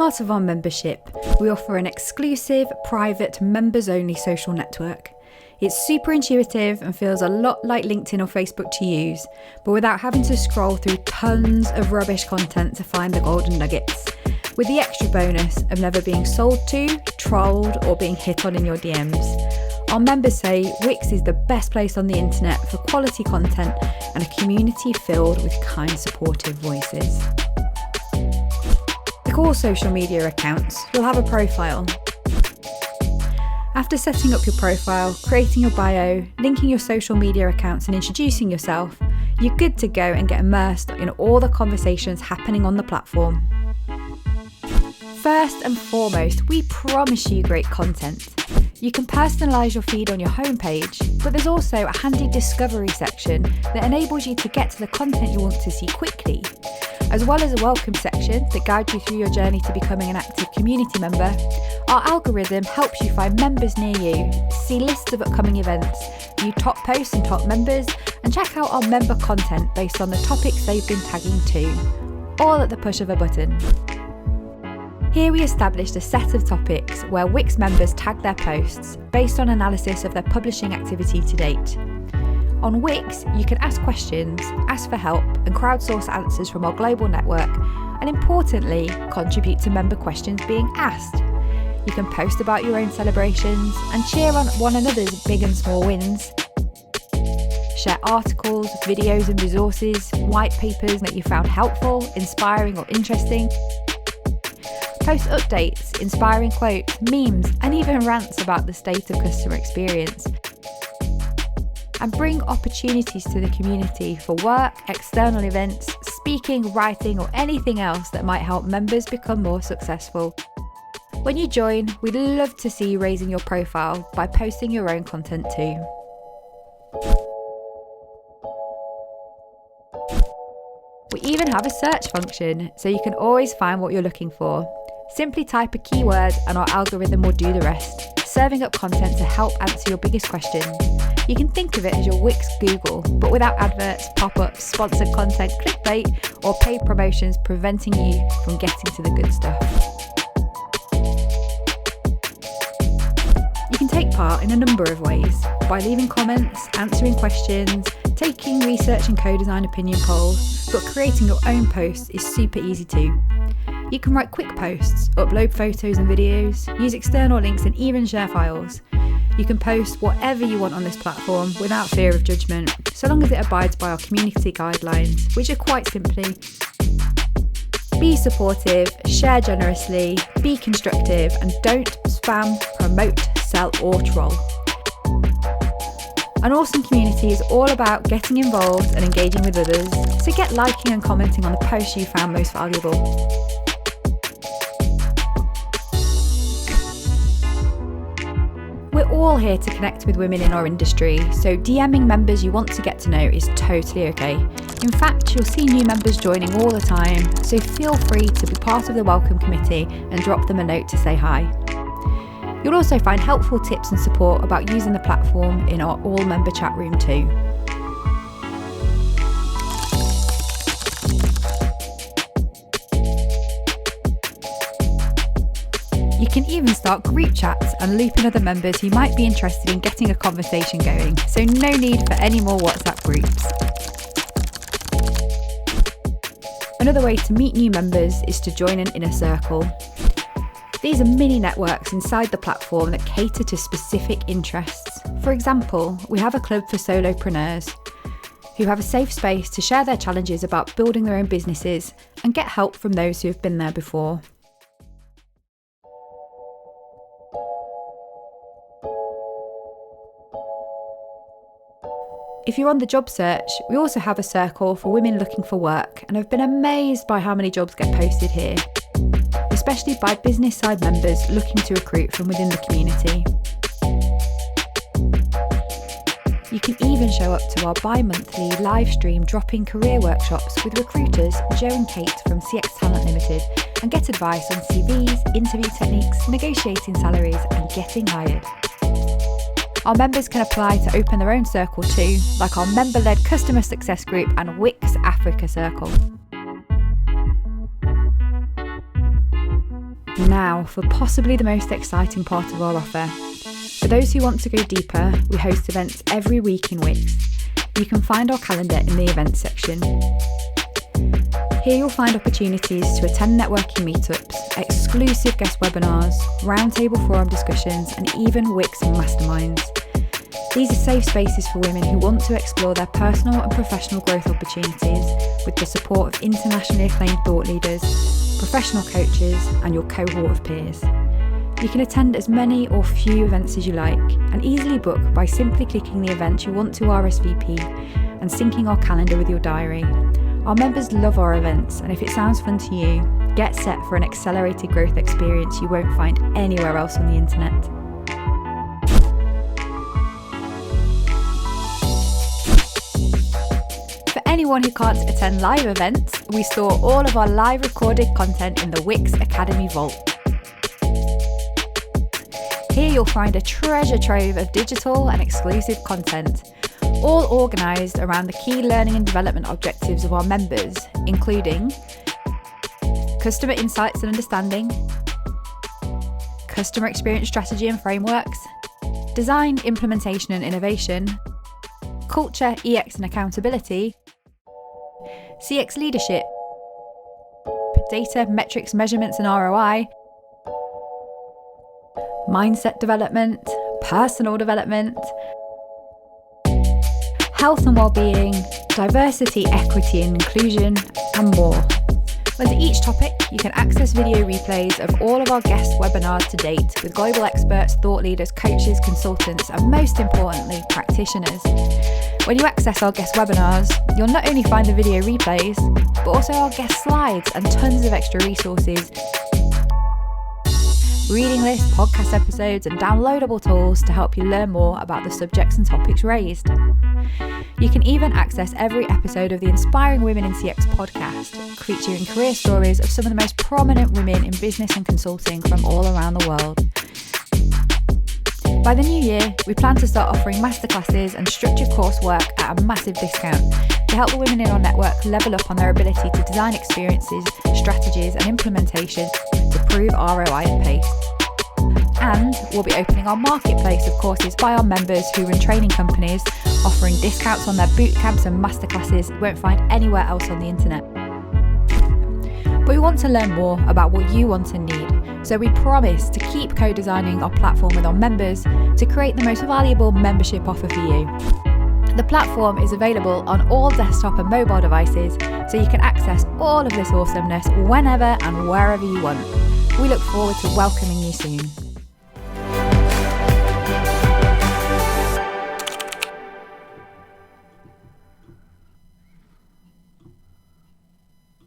part of our membership, we offer an exclusive, private, members-only social network. It's super intuitive and feels a lot like LinkedIn or Facebook to use, but without having to scroll through tons of rubbish content to find the golden nuggets, with the extra bonus of never being sold to, trolled, or being hit on in your DMs. Our members say Wix is the best place on the internet for quality content and a community filled with kind, supportive voices. Like all social media accounts, you'll have a profile. After setting up your profile, creating your bio, linking your social media accounts and introducing yourself, you're good to go and get immersed in all the conversations happening on the platform. First and foremost, we promise you great content. You can personalise your feed on your homepage, but there's also a handy discovery section that enables you to get to the content you want to see quickly. As well as a welcome section that guides you through your journey to becoming an active community member, our algorithm helps you find members near you, see lists of upcoming events, view top posts and top members, and check out our member content based on the topics they've been tagging to, all at the push of a button. Here we established a set of topics where Wix members tag their posts based on analysis of their publishing activity to date. On Wix, you can ask questions, ask for help, and crowdsource answers from our global network, and importantly, contribute to member questions being asked. You can post about your own celebrations and cheer on one another's big and small wins. Share articles, videos and resources, white papers that you found helpful, inspiring or interesting. Post updates, inspiring quotes, memes, and even rants about the state of customer experience. And bring opportunities to the community for work, external events, speaking, writing, or anything else that might help members become more successful. When you join, we'd love to see you raising your profile by posting your own content too. We even have a search function, so you can always find what you're looking for. Simply type a keyword and our algorithm will do the rest, serving up content to help answer your biggest questions. You can think of it as your Wix Google, but without adverts, pop-ups, sponsored content, clickbait, or paid promotions preventing you from getting to the good stuff. You can take part in a number of ways, by leaving comments, answering questions, taking research and co-design opinion polls, but creating your own posts is super easy too. You can write quick posts, upload photos and videos, use external links and even share files. You can post whatever you want on this platform without fear of judgment, so long as it abides by our community guidelines, which are quite simply: be supportive, share generously, be constructive, and don't spam, promote, sell or troll. An awesome community is all about getting involved and engaging with others, so get liking and commenting on the posts you found most valuable. We're all here to connect with women in our industry, so DMing members you want to get to know is totally okay. In fact, you'll see new members joining all the time, so feel free to be part of the welcome committee and drop them a note to say hi. You'll also find helpful tips and support about using the platform in our all-member chat room too. You can even start group chats and loop in other members who might be interested in getting a conversation going, so no need for any more WhatsApp groups. Another way to meet new members is to join an inner circle. These are mini networks inside the platform that cater to specific interests. For example, we have a club for solopreneurs who have a safe space to share their challenges about building their own businesses and get help from those who have been there before. If you're on the job search, we also have a circle for women looking for work, and I've been amazed by how many jobs get posted here, especially by business side members looking to recruit from within the community. You can even show up to our bi-monthly live stream drop-in career workshops with recruiters Joe and Kate from CX Talent Limited and get advice on CVs, interview techniques, negotiating salaries and getting hired. Our members can apply to open their own circle too, like our member-led customer success group and Wix Africa Circle. Now for possibly the most exciting part of our offer. For those who want to go deeper, we host events every week in Wix. You can find our calendar in the events section. Here you'll find opportunities to attend networking meetups, exclusive guest webinars, roundtable forum discussions, and even Wix masterminds. These are safe spaces for women who want to explore their personal and professional growth opportunities with the support of internationally acclaimed thought leaders, professional coaches, and your cohort of peers. You can attend as many or few events as you like and easily book by simply clicking the event you want to RSVP and syncing our calendar with your diary. Our members love our events, and if it sounds fun to you, get set for an accelerated growth experience you won't find anywhere else on the internet. For anyone who can't attend live events, we store all of our live recorded content in the Wix Academy Vault. Here you'll find a treasure trove of digital and exclusive content, all organised around the key learning and development objectives of our members, including customer insights and understanding, customer experience strategy and frameworks, design, implementation and innovation, culture, EX and accountability, CX leadership, data, metrics, measurements and ROI, mindset development, personal development, health and well-being, diversity, equity and inclusion, and more. Under each topic, you can access video replays of all of our guest webinars to date with global experts, thought leaders, coaches, consultants, and most importantly, practitioners. When you access our guest webinars, you'll not only find the video replays, but also our guest slides and tons of extra resources, reading lists, podcast episodes, and downloadable tools to help you learn more about the subjects and topics raised. You can even access every episode of the Inspiring Women in CX podcast, featuring career stories of some of the most prominent women in business and consulting from all around the world. By the new year, we plan to start offering masterclasses and structured coursework at a massive discount to help the women in our network level up on their ability to design experiences, strategies, and implementation to prove ROI at pace. And we'll be opening our marketplace of courses by our members who run training companies, offering discounts on their bootcamps and masterclasses you won't find anywhere else on the internet. But we want to learn more about what you want and need, so we promise to keep co-designing our platform with our members to create the most valuable membership offer for you. The platform is available on all desktop and mobile devices, so you can access all of this awesomeness whenever and wherever you want. We look forward to welcoming you soon.